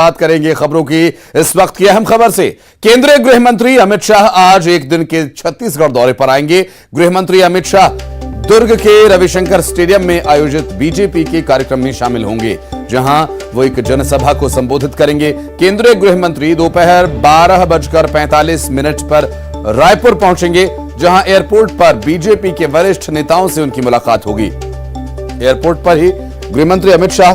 बात करेंगे खबरों की इस वक्त की अहम खबर से। केंद्रीय गृह मंत्री अमित शाह आज एक दिन के छत्तीसगढ़ दौरे पर आएंगे। गृह मंत्री अमित शाह दुर्ग के रविशंकर स्टेडियम में आयोजित बीजेपी के कार्यक्रम में शामिल होंगे, जहां वो एक जनसभा को संबोधित करेंगे। केंद्रीय गृह मंत्री दोपहर 12:45 पर रायपुर पहुंचेंगे, जहां एयरपोर्ट पर बीजेपी के वरिष्ठ नेताओं से उनकी मुलाकात होगी। एयरपोर्ट पर ही गृहमंत्री अमित शाह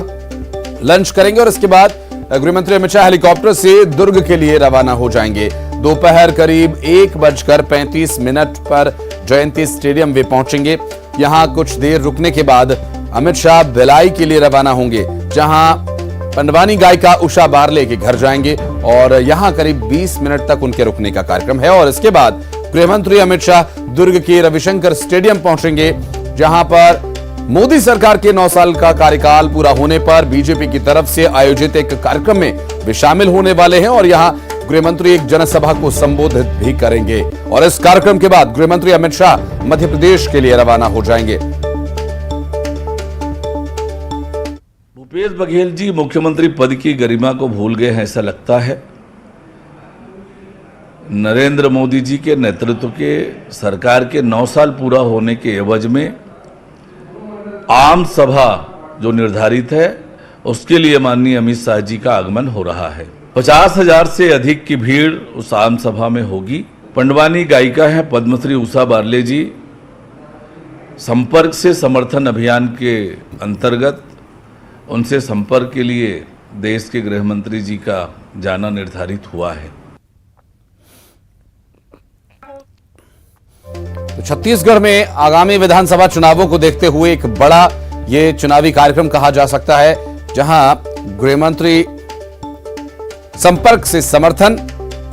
लंच करेंगे और इसके बाद गृहमंत्री अमित शाह हेलीकॉप्टर से दुर्ग के लिए रवाना हो जाएंगे। दोपहर करीब 1:35 पर जयंती स्टेडियम वे पहुंचेंगे। यहां कुछ देर रुकने के बाद अमित शाह भिलाई के लिए रवाना होंगे, जहां पंडवानी गायिका उषा बारले के घर जाएंगे और यहां करीब 20 मिनट तक उनके रुकने का कार्यक्रम है। और इसके बाद गृहमंत्री अमित शाह दुर्ग के रविशंकर स्टेडियम पहुंचेंगे, जहां पर मोदी सरकार के 9 साल का कार्यकाल पूरा होने पर बीजेपी की तरफ से आयोजित एक कार्यक्रम में वे शामिल होने वाले हैं और यहां गृहमंत्री एक जनसभा को संबोधित भी करेंगे। और इस कार्यक्रम के बाद गृहमंत्री अमित शाह मध्य प्रदेश के लिए रवाना हो जाएंगे। भूपेश बघेल जी मुख्यमंत्री पद की गरिमा को भूल गए हैं, ऐसा लगता है। नरेंद्र मोदी जी के नेतृत्व के सरकार के 9 साल पूरा होने के एवज में आम सभा जो निर्धारित है उसके लिए माननीय अमित शाह जी का आगमन हो रहा है। 50,000 से अधिक की भीड़ उस आम सभा में होगी। पंडवानी गायिका हैं पद्मश्री उषा बारले जी। संपर्क से समर्थन अभियान के अंतर्गत उनसे संपर्क के लिए देश के गृह मंत्री जी का जाना निर्धारित हुआ है। तो छत्तीसगढ़ में आगामी विधानसभा चुनावों को देखते हुए एक बड़ा ये चुनावी कार्यक्रम कहा जा सकता है, जहां गृहमंत्री संपर्क से समर्थन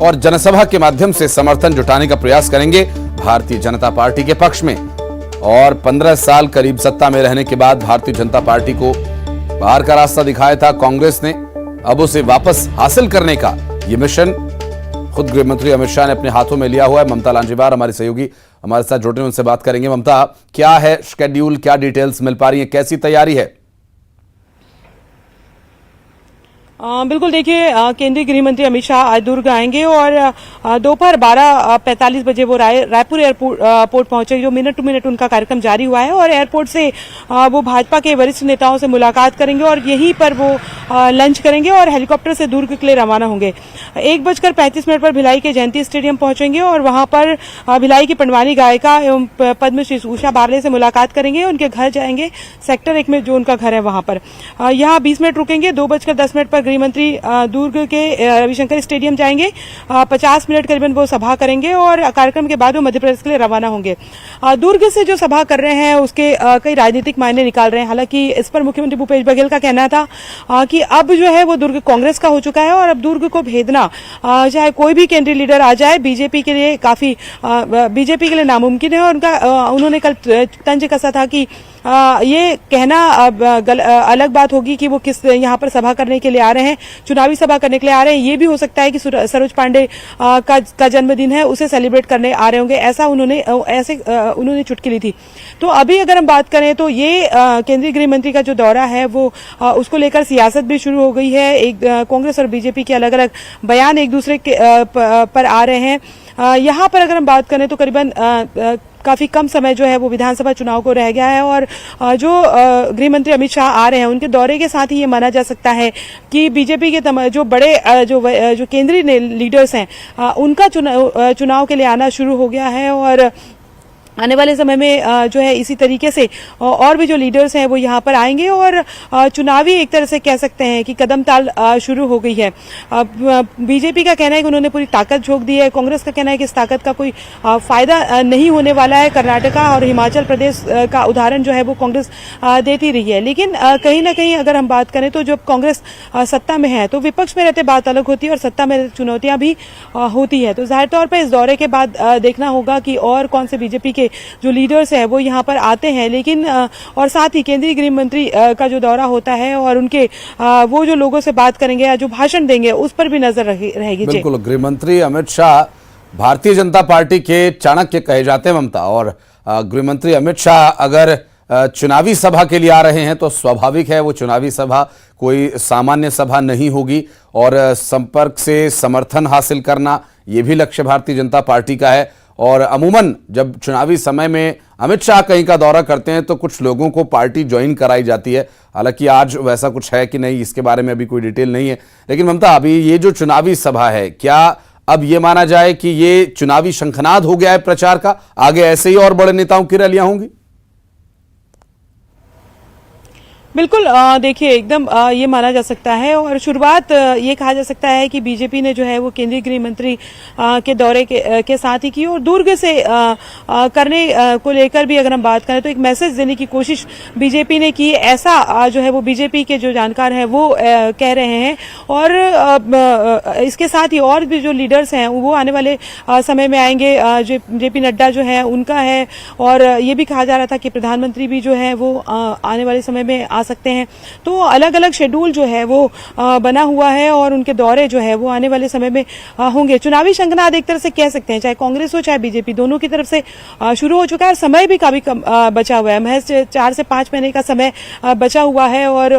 और जनसभा के माध्यम से समर्थन जुटाने का प्रयास करेंगे भारतीय जनता पार्टी के पक्ष में। और 15 साल करीब सत्ता में रहने के बाद भारतीय जनता पार्टी को बाहर का रास्ता दिखाया था कांग्रेस ने, अब उसे वापस हासिल करने का यह मिशन खुद गृहमंत्री अमित शाह ने अपने हाथों में लिया हुआ है। ममता लांजेवार हमारी सहयोगी हमारे साथ जुड़ रहे हैं, उनसे बात करेंगे। ममता, क्या है शेड्यूल, क्या डिटेल्स मिल पा रही है, कैसी तैयारी है? बिल्कुल, देखिए केंद्रीय गृह मंत्री अमित शाह आज दुर्ग आएंगे और दोपहर 12:45 बजे वो रायपुर एयरपोर्ट पहुंचेंगे। जो मिनट टू मिनट उनका कार्यक्रम जारी हुआ है और एयरपोर्ट से वो भाजपा के वरिष्ठ नेताओं से मुलाकात करेंगे और यहीं पर वो लंच करेंगे और हेलीकॉप्टर से दुर्ग के लिए रवाना होंगे। 1:35 पर भिलाई के जयंती स्टेडियम पहुंचेंगे और वहां पर भिलाई की पंडवानी गायिका एवं पद्मश्री उषा बारले से मुलाकात करेंगे। उनके घर जाएंगे, सेक्टर 1 में जो उनका घर है वहां पर। यहाँ 20 मिनट रुकेंगे। 2:10 पर गृहमंत्री दुर्ग के रविशंकर स्टेडियम जाएंगे। 50 मिनट करीबन वो सभा करेंगे और कार्यक्रम के बाद वो मध्य प्रदेश के लिए रवाना होंगे। दुर्ग से जो सभा कर रहे हैं उसके कई राजनीतिक मायने निकाल रहे हैं। हालांकि इस पर मुख्यमंत्री भूपेश बघेल का कहना था कि अब जो है वो दुर्ग कांग्रेस का हो चुका है और अब दुर्ग को भेदना चाहे कोई भी केंद्रीय लीडर आ जाए बीजेपी के लिए नामुमकिन है। और उन्होंने कल तंज कसा था कि ये कहना अलग बात होगी कि वो किस यहाँ पर सभा करने के लिए आ रहे हैं, चुनावी सभा करने के लिए आ रहे हैं। ये भी हो सकता है कि सरोज पांडे का जन्मदिन है, उसे सेलिब्रेट करने आ रहे होंगे, ऐसा उन्होंने चुटकी ली थी। तो अभी अगर हम बात करें तो ये केंद्रीय गृह मंत्री का जो दौरा है वो उसको लेकर सियासत भी शुरू हो गई है। एक कांग्रेस और बीजेपी के अलग अलग बयान एक दूसरे के पर आ रहे हैं। यहाँ पर अगर हम बात करें तो करीबन काफी कम समय जो है वो विधानसभा चुनाव को रह गया है और जो गृह मंत्री अमित शाह आ रहे हैं उनके दौरे के साथ ही ये माना जा सकता है कि बीजेपी के जो बड़े जो केंद्रीय लीडर्स हैं उनका चुनाव के लिए आना शुरू हो गया है। और आने वाले समय में जो है इसी तरीके से और भी जो लीडर्स हैं वो यहाँ पर आएंगे और चुनावी एक तरह से कह सकते हैं कि कदम ताल शुरू हो गई है। बीजेपी का कहना है कि उन्होंने पूरी ताकत झोंक दी है। कांग्रेस का कहना है कि इस ताकत का कोई फायदा नहीं होने वाला है। कर्नाटका और हिमाचल प्रदेश का उदाहरण जो है वो कांग्रेस देती रही है। लेकिन कहीं ना कहीं अगर हम बात करें तो जब कांग्रेस सत्ता में है तो विपक्ष में रहते बात अलग होती है और सत्ता में चुनौतियां भी होती है। तो जाहिर तौर पर इस दौरे के बाद देखना होगा कि और कौन से बीजेपी के जो लीडर्स है वो यहाँ पर आते हैं। लेकिन और साथ ही केंद्रीय गृह मंत्री का जो दौरा होता है और उनके वो जो लोगों से बात करेंगे या जो भाषण देंगे उस पर भी नजर रहेगी। बिल्कुल, गृह मंत्री अमित शाह भारतीय जनता पार्टी के चाणक्य कहे जाते हैं ममता, और गृह मंत्री अमित शाह अगर चुनावी सभा के लिए आ रहे हैं तो स्वाभाविक है वो चुनावी सभा कोई सामान्य सभा नहीं होगी और संपर्क से समर्थन हासिल करना ये भी लक्ष्य भारतीय जनता पार्टी का है। और अमूमन जब चुनावी समय में अमित शाह कहीं का दौरा करते हैं तो कुछ लोगों को पार्टी ज्वाइन कराई जाती है। हालांकि आज वैसा कुछ है कि नहीं, इसके बारे में अभी कोई डिटेल नहीं है। लेकिन ममता, अभी ये जो चुनावी सभा है, क्या अब ये माना जाए कि ये चुनावी शंखनाद हो गया है प्रचार का? आगे ऐसे ही और बड़े नेताओं की रैलियां होंगी? बिल्कुल, देखिए एकदम ये माना जा सकता है और शुरुआत ये कहा जा सकता है कि बीजेपी ने जो है वो केंद्रीय गृह मंत्री के दौरे के साथ ही की और दुर्ग से करने को लेकर भी अगर हम बात करें तो एक मैसेज देने की कोशिश बीजेपी ने की, ऐसा जो है वो बीजेपी के जो जानकार हैं वो कह रहे हैं। और इसके साथ ही और भी जो लीडर्स हैं वो आने वाले समय में आएंगे। जेपी नड्डा जो है उनका है और ये भी कहा जा रहा था कि प्रधानमंत्री भी जो है वो आने वाले समय में आ सकते हैं। तो अलग अलग शेड्यूल जो है वो बना हुआ है और उनके दौरे जो है वो आने वाले समय में होंगे। चुनावी शंखनाद एक तरह से कह सकते हैं, चाहे कांग्रेस हो चाहे बीजेपी, दोनों की तरफ से शुरू हो चुका है। समय भी काफी कम बचा हुआ है, महज 4 से 5 महीने का समय बचा हुआ है और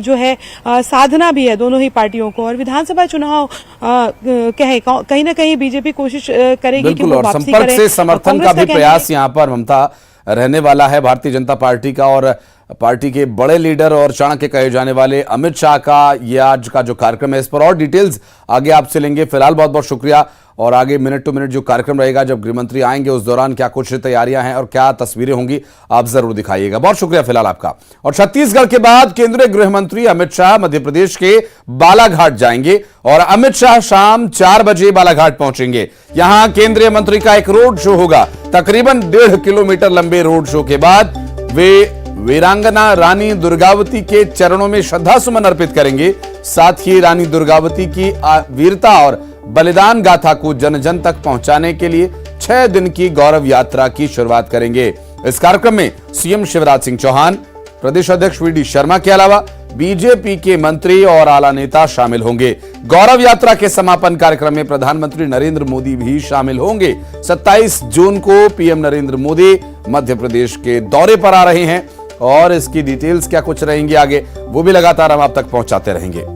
जो है साधना भी है दोनों ही पार्टियों को। और विधानसभा चुनाव कहीं ना कहीं बीजेपी कोशिश करेगी कि वो वापसी करे। संपर्क से समर्थन का भी प्रयास यहाँ पर ममता रहने वाला है भारतीय जनता पार्टी का। और पार्टी के बड़े लीडर और चाणक्य कहे जाने वाले अमित शाह का ये आज का जो कार्यक्रम है, इस पर और डिटेल्स आगे आपसे लेंगे। फिलहाल बहुत बहुत शुक्रिया। और आगे मिनट टू मिनट जो कार्यक्रम रहेगा, जब गृहमंत्री आएंगे उस दौरान क्या कुछ तैयारियां हैं और क्या तस्वीरें होंगी, आप जरूर दिखाइएगा। बहुत शुक्रिया फिलहाल आपका। और छत्तीसगढ़ के बाद केंद्रीय गृह मंत्री अमित शाह मध्य प्रदेश के बालाघाट जाएंगे और अमित शाह शाम 4 बजे बालाघाट पहुंचेंगे। यहां केंद्रीय मंत्री का एक रोड शो होगा। तकरीबन 1.5 किलोमीटर लंबे रोड शो के बाद वे वीरांगना रानी दुर्गावती के चरणों में श्रद्धा सुमन अर्पित करेंगे। साथ ही रानी दुर्गावती की वीरता और बलिदान गाथा को जन जन तक पहुंचाने के लिए 6 दिन की गौरव यात्रा की शुरुआत करेंगे। इस कार्यक्रम में सीएम शिवराज सिंह चौहान, प्रदेश अध्यक्ष वीडी शर्मा के अलावा बीजेपी के मंत्री और आला नेता शामिल होंगे। गौरव यात्रा के समापन कार्यक्रम में प्रधानमंत्री नरेंद्र मोदी भी शामिल होंगे। 27 जून को पीएम नरेंद्र मोदी मध्य प्रदेश के दौरे पर आ रहे हैं और इसकी डिटेल्स क्या कुछ रहेंगी आगे, वो भी लगातार हम आप तक पहुंचाते रहेंगे।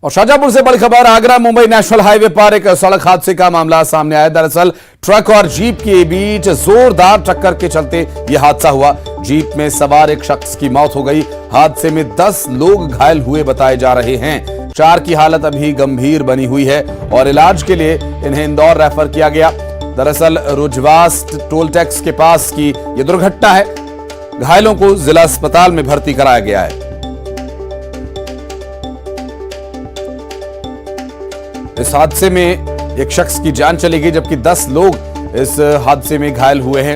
और शाहजहांपुर से बड़ी खबर, आगरा मुंबई नेशनल हाईवे पर एक सड़क हादसे का मामला सामने आया। दरअसल ट्रक और जीप के बीच जोरदार टक्कर के चलते यह हादसा हुआ। जीप में सवार एक शख्स की मौत हो गई। हादसे में 10 लोग घायल हुए बताए जा रहे हैं। 4 की हालत अभी गंभीर बनी हुई है और इलाज के लिए इन्हें इंदौर रेफर किया गया। दरअसल रुजवास टोल टैक्स के पास की यह दुर्घटना है। घायलों को जिला अस्पताल में भर्ती कराया गया है। इस हादसे में एक शख्स की जान चली गई जबकि 10 लोग इस हादसे में घायल हुए हैं।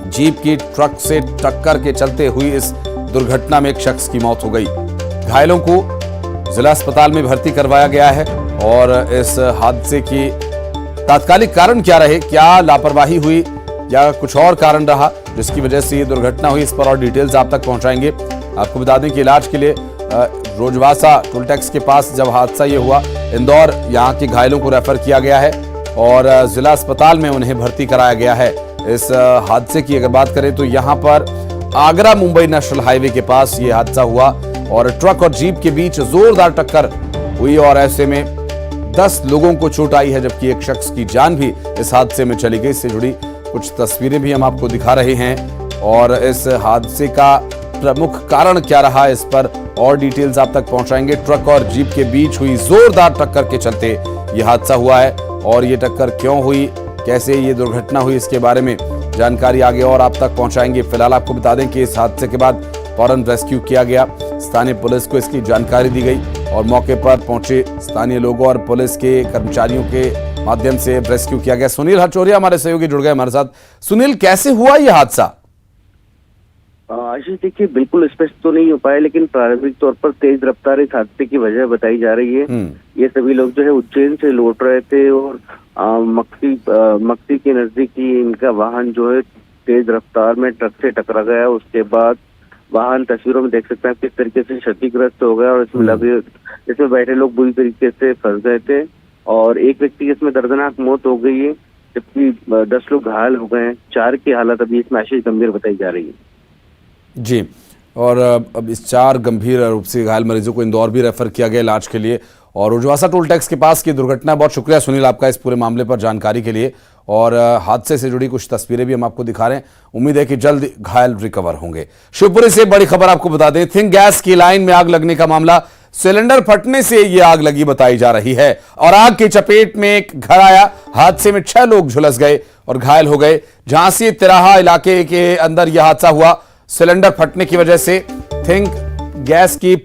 जीप की ट्रक से टक्कर के चलते हुई इस दुर्घटना में एक शख्स की मौत हो गई। घायलों को जिला अस्पताल में भर्ती करवाया गया है। और इस हादसे की तात्कालिक कारण क्या रहे, क्या लापरवाही हुई या कुछ और कारण रहा जिसकी वजह से ये दुर्घटना हुई, इस पर और डिटेल्स आप तक पहुंचाएंगे। आपको बता दें कि इलाज के लिए रोजवासा टोल टैक्स के पास जब हादसा ये हुआ, इंदौर यहाँ के घायलों को रेफर किया गया है और जिला अस्पताल में उन्हें भर्ती कराया गया है। इस हादसे की अगर बात करें तो यहाँ पर आगरा मुंबई नेशनल हाईवे के पास ये हादसा हुआ और ट्रक और जीप के बीच जोरदार टक्कर हुई और ऐसे में 10 लोगों को चोट आई है जबकि एक शख्स की जान भी इस हादसे में चली गई। इससे जुड़ी कुछ तस्वीरें भी हम आपको दिखा रहे हैं और इस हादसे का प्रमुख कारण क्या रहा, इस पर और डिटेल्स आप तक पहुंचाएंगे। ट्रक और जीप के बीच हुई जोरदार टक्कर के चलते यह हादसा हुआ है और ये टक्कर क्यों हुई, कैसे ये दुर्घटना हुई, इसके बारे में जानकारी आगे और आप तक पहुंचाएंगे। फिलहाल आपको बता दें कि इस हादसे के बाद फौरन रेस्क्यू किया गया। स्थानीय पुलिस को इसकी जानकारी दी गई और मौके पर पहुंचे स्थानीय लोगों और पुलिस के कर्मचारियों के माध्यम से रेस्क्यू किया गया। सुनील हचोरिया हमारे सहयोगी जुड़ गए हमारे साथ। सुनील, कैसे हुआ यह हादसा? आशीष, देखिए बिल्कुल स्पष्ट तो नहीं हो पाया लेकिन प्रारंभिक तौर पर तेज रफ्तार इस हादसे की वजह बताई जा रही है। ये सभी लोग जो है उज्जैन से लौट रहे थे और मक्सी के नजदीक ही इनका वाहन जो है तेज रफ्तार में ट्रक से टकरा गया। उसके बाद वाहन तस्वीरों में देख सकते हैं किस तरीके से क्षतिग्रस्त हो गया और इसमें बैठे लोग बुरी तरीके से फंस गए थे और एक व्यक्ति की इसमें दर्दनाक मौत हो गई है। जबकि 10 लोग घायल हो गए हैं। 4 की हालत अभी इसमें आशीष गंभीर बताई जा रही है। जी, और अब इस 4 गंभीर रूप से घायल मरीजों को इंदौर भी रेफर किया गया इलाज के लिए। और उजवासा टोल टैक्स के पास की दुर्घटना, बहुत शुक्रिया सुनील आपका इस पूरे मामले पर जानकारी के लिए। और हादसे से जुड़ी कुछ तस्वीरें भी हम आपको दिखा रहे हैं। उम्मीद है कि जल्द घायल रिकवर होंगे। शिवपुरी से बड़ी खबर आपको बता दें, थिंक गैस की लाइन में आग लगने का मामला, सिलेंडर फटने से यह आग लगी बताई जा रही है। और आग की चपेट में एक घर आया। हादसे में 6 लोग झुलस गए और घायल हो गए। झांसी तिराहा इलाके के अंदर यह हादसा हुआ। सिलेंडर फटने की वजह से थिंक गैस की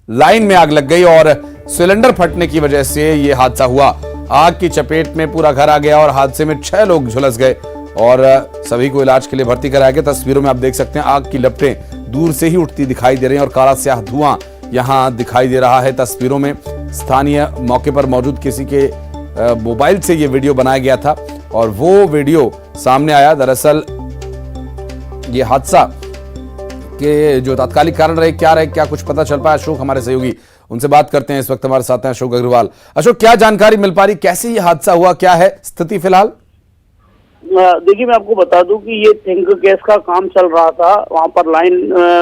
लाइन में आग लग गई और सिलेंडर फटने की वजह से यह हादसा हुआ। आग की चपेट में पूरा घर आ गया और हादसे में 6 लोग झुलस गए और सभी को इलाज के लिए भर्ती कराया गया। तस्वीरों में आप देख सकते हैं आग की लपटें दूर से ही उठती दिखाई दे रही हैं और काला स्याह धुआं यहां दिखाई दे रहा है तस्वीरों में। स्थानीय मौके पर मौजूद किसी के मोबाइल से यह वीडियो बनाया गया था और वो वीडियो सामने आया। दरअसल ये हादसा के जो तात्कालिक कारण रहे, क्या कुछ पता चल पाया? अशोक हमारे सहयोगी, उनसे बात करते हैं। इस वक्त हमारे साथ हैं अशोक अग्रवाल। अशोक, क्या जानकारी मिल पा रही, कैसे ये हादसा हुआ, क्या है स्थिति फिलहाल? देखिए, मैं आपको बता दूं कि ये थिंक गैस का काम चल रहा था। वहां पर लाइन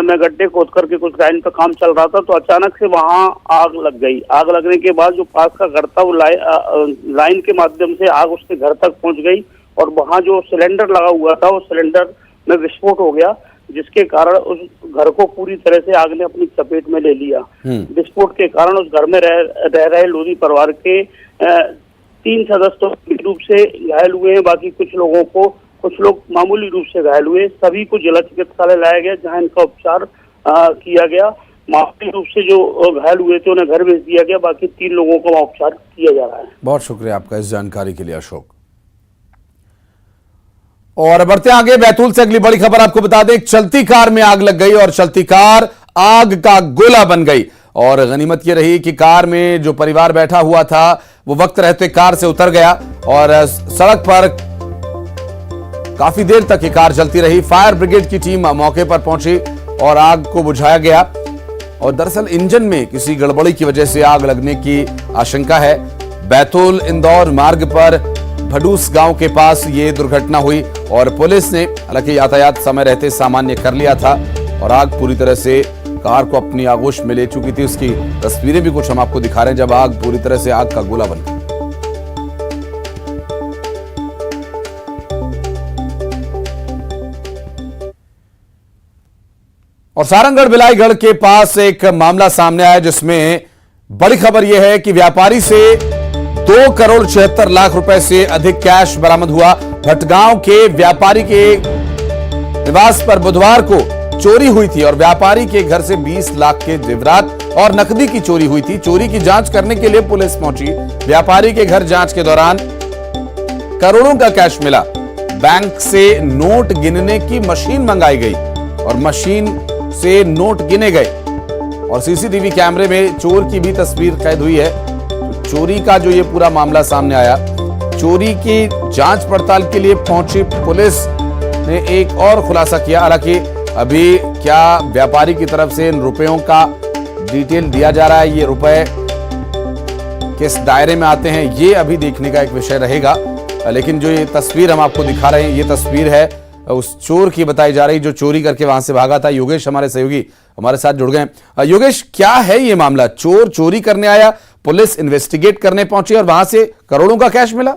में गड्ढे खोद करके कुछ लाइन पे काम चल रहा था, तो अचानक से वहां आग लग गई। आग लगने के बाद जो पास का घर था वो लाइन के माध्यम से आग उसके घर तक पहुंच गई और वहां जो सिलेंडर लगा हुआ था वो सिलेंडर में विस्फोट हो गया, जिसके कारण उस घर को पूरी तरह से आग ने अपनी चपेट में ले लिया। विस्फोट के कारण उस घर में रह रहे लोधी परिवार के 3 सदस्य तो गंभीर रूप से घायल हुए हैं। बाकी कुछ लोग मामूली रूप से घायल हुए। सभी को जिला चिकित्सालय लाया गया, जहां इनका उपचार किया गया। मामूली रूप से जो घायल हुए थे उन्हें घर भेज दिया गया। बाकी 3 लोगों का उपचार किया जा रहा है। बहुत शुक्रिया आपका इस जानकारी के लिए अशोक। और बढ़ते आगे, बैतूल से अगली बड़ी खबर आपको बता दें, एक चलती कार में आग लग गई और चलती कार आग का गोला बन गई। और गनीमत यह रही कि कार में जो परिवार बैठा हुआ था वो वक्त रहते कार से उतर गया और सड़क पर काफी देर तक ये कार चलती रही। फायर ब्रिगेड की टीम मौके पर पहुंची और आग को बुझाया गया। और दरअसल इंजन में किसी गड़बड़ी की वजह से आग लगने की आशंका है। बैतूल इंदौर मार्ग पर भडूस गांव के पास ये दुर्घटना हुई और पुलिस ने हालांकि यातायात समय रहते सामान्य कर लिया था और आग पूरी तरह से कार को अपनी आगोश में ले चुकी थी। उसकी तस्वीरें भी कुछ हम आपको दिखा रहे हैं जब आग पूरी तरह से आग का गोला बन गई। और सारंगगढ़ बिलाईगढ़ के पास एक मामला सामने आया जिसमें बड़ी खबर यह है कि व्यापारी से 2 करोड़ 76 लाख रुपए से अधिक कैश बरामद हुआ। भटगांव के व्यापारी के निवास पर बुधवार को चोरी हुई थी और व्यापारी के घर से 20 लाख के जेवरात और नकदी की चोरी हुई थी। चोरी की जांच करने के लिए पुलिस पहुंची। व्यापारी के घर जांच के दौरान करोड़ों का कैश मिला। बैंक से नोट गिनने की मशीन मंगाई गई और मशीन से नोट गिने गए और सीसीटीवी कैमरे में चोर की भी तस्वीर कैद हुई है। चोरी का जो ये पूरा मामला सामने आया, चोरी की जांच पड़ताल के लिए पहुंची पुलिस ने एक और खुलासा किया। हालांकि अभी क्या व्यापारी की तरफ से इन रुपयों का डिटेल दिया जा रहा है, ये रुपए किस दायरे में आते हैं, ये अभी देखने का एक विषय रहेगा। लेकिन जो ये तस्वीर हम आपको दिखा रहे हैं, ये तस्वीर है उस चोर की बताई जा रही जो चोरी करके वहां से भागा था। योगेश हमारे सहयोगी हमारे साथ जुड़ गए। योगेश, क्या है ये मामला? चोर चोरी करने आया, पुलिस इन्वेस्टिगेट करने पहुंची और वहां से करोड़ों का कैश मिला।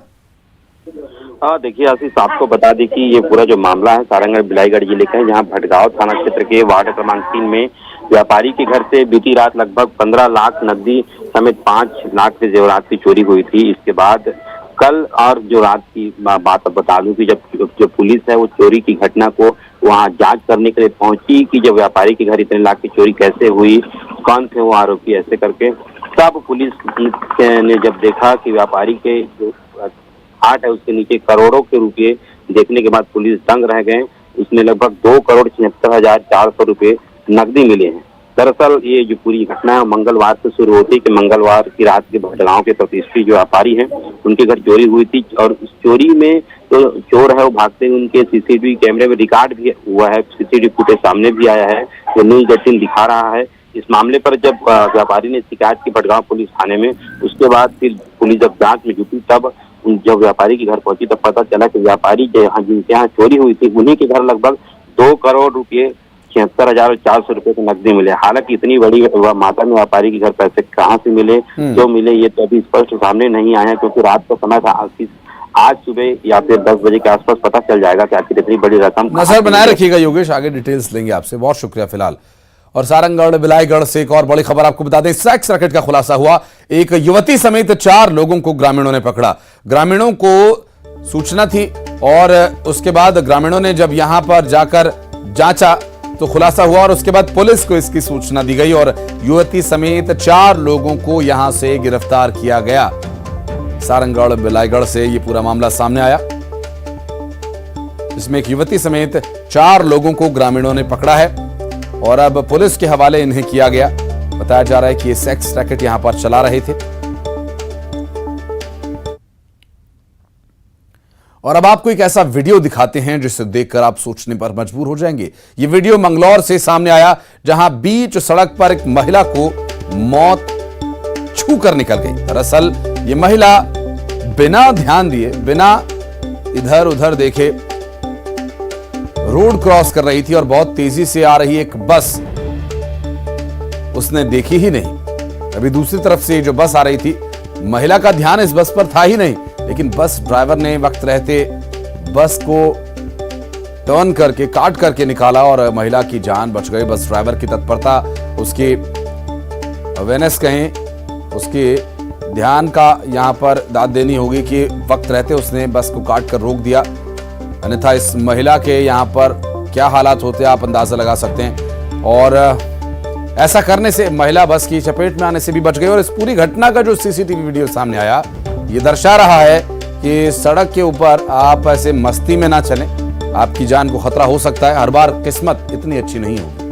देखिए आशीष, आपको बता दें कि ये पूरा जो मामला है सारंगगढ़ बिलाईगढ़ जिले का है, जहाँ भटगांव थाना क्षेत्र के वार्ड क्रमांक 3 में व्यापारी के घर से बीती रात लगभग 15 लाख नकदी समेत 5 लाख के जेवरात की चोरी हुई थी। इसके बाद कल और जो रात की बात बता दूं कि जब पुलिस है वो चोरी की घटना को वहां जांच करने के लिए पहुंची कि जब व्यापारी के घर इतने लाख की चोरी कैसे हुई, कौन थे वो आरोपी, ऐसे करके तब पुलिस ने जब देखा कि व्यापारी के जो हाट है उसके नीचे करोड़ों के रुपये देखने के बाद पुलिस दंग रह गए। उसमें लगभग 2 करोड़ 76,400 रुपये नकदी मिले हैं। दरअसल ये जो पूरी घटना है मंगलवार से शुरू होती है कि मंगलवार की रात के भटगांव के प्रतिष्ठित जो व्यापारी हैं उनके घर चोरी हुई थी और उस चोरी में तो चोर है वो भागते हैं, उनके सीसीटीवी कैमरे में रिकॉर्ड भी हुआ है, सीसीटीवी फुटेज सामने भी आया है, जो न्यूज 18 दिखा रहा है। इस मामले पर जब व्यापारी ने शिकायत की भटगांव पुलिस थाने में, उसके बाद फिर पुलिस जब जांच में जुटी तब जब व्यापारी के घर पहुंची तो पता चला कि व्यापारी जिनके यहाँ चोरी हुई थी उन्हीं के घर लगभग 2 करोड़ रुपए 76,400 रुपए के नकदी मिले। हालांकि इतनी बड़ी मात्रा में व्यापारी के घर पैसे कहाँ से मिले, क्यों मिले, ये तो अभी स्पष्ट सामने नहीं आया, क्योंकि रात का समय था। आज सुबह या फिर 10 बजे के आसपास पता चल जाएगा कि आखिर इतनी बड़ी रकम। नजर बनाए रखिएगा योगेश, आगे डिटेल्स लेंगे आपसे। बहुत शुक्रिया फिलहाल। और सारंगगढ़ बिलाईगढ़ से एक और बड़ी खबर आपको बता दें, सेक्स रैकेट का खुलासा हुआ। एक युवती समेत 4 लोगों को ग्रामीणों ने पकड़ा। ग्रामीणों को सूचना थी और उसके बाद ग्रामीणों ने जब यहां पर जाकर जांचा तो खुलासा हुआ और उसके बाद पुलिस को इसकी सूचना दी गई और युवती समेत 4 लोगों को यहां से गिरफ्तार किया गया। सारंगगढ़ बिलाईगढ़ से यह पूरा मामला सामने आया। इसमें एक युवती समेत 4 लोगों को ग्रामीणों ने पकड़ा है और अब पुलिस के हवाले इन्हें किया गया। बताया जा रहा है कि ये सेक्स रैकेट यहां पर चला रहे थे। और अब आपको एक ऐसा वीडियो दिखाते हैं जिसे देखकर आप सोचने पर मजबूर हो जाएंगे। ये वीडियो मंगलौर से सामने आया, जहां बीच सड़क पर एक महिला को मौत छू कर निकल गई। दरअसल ये महिला बिना ध्यान दिए, बिना इधर उधर देखे रोड क्रॉस कर रही थी और बहुत तेजी से आ रही एक बस उसने देखी ही नहीं। अभी दूसरी तरफ से जो बस आ रही थी, महिला का ध्यान इस बस पर था ही नहीं, लेकिन बस ड्राइवर ने वक्त रहते बस को टर्न करके काट करके निकाला और महिला की जान बच गई। बस ड्राइवर की तत्परता, उसकी अवेयरनेस कहें, उसके ध्यान का यहां पर दाद देनी होगी कि वक्त रहते उसने बस को काट कर रोक दिया, अन्यथा इस महिला के यहां पर क्या हालात होते आप अंदाजा लगा सकते हैं। और ऐसा करने से महिला बस की चपेट में आने से भी बच गई। और इस पूरी घटना का जो सीसीटीवी वीडियो सामने आया, ये दर्शा रहा है कि सड़क के ऊपर आप ऐसे मस्ती में ना चलें, आपकी जान को खतरा हो सकता है। हर बार किस्मत इतनी अच्छी नहीं होगी।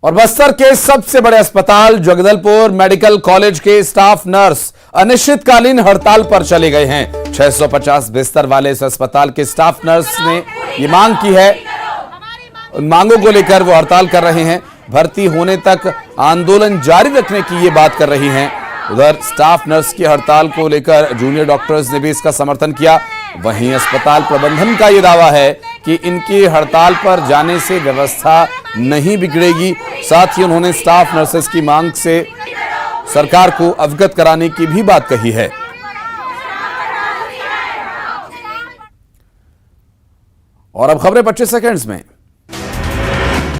और बस्तर के सबसे बड़े अस्पताल जगदलपुर मेडिकल कॉलेज के स्टाफ नर्स अनिश्चितकालीन हड़ताल पर चले गए हैं। 650 बिस्तर वाले इस अस्पताल के स्टाफ नर्स ने ये मांग की है। उन मांगों को लेकर वो हड़ताल कर रहे हैं। भर्ती होने तक आंदोलन जारी रखने की ये बात कर रही हैं। उधर स्टाफ नर्स की हड़ताल को लेकर जूनियर डॉक्टर्स ने भी इसका समर्थन किया। वहीं अस्पताल प्रबंधन का ये दावा है कि इनकी हड़ताल पर जाने से व्यवस्था नहीं बिगड़ेगी। साथ ही उन्होंने स्टाफ नर्सेस की मांग से सरकार को अवगत कराने की भी बात कही है। और अब खबरें 25 सेकंड्स में।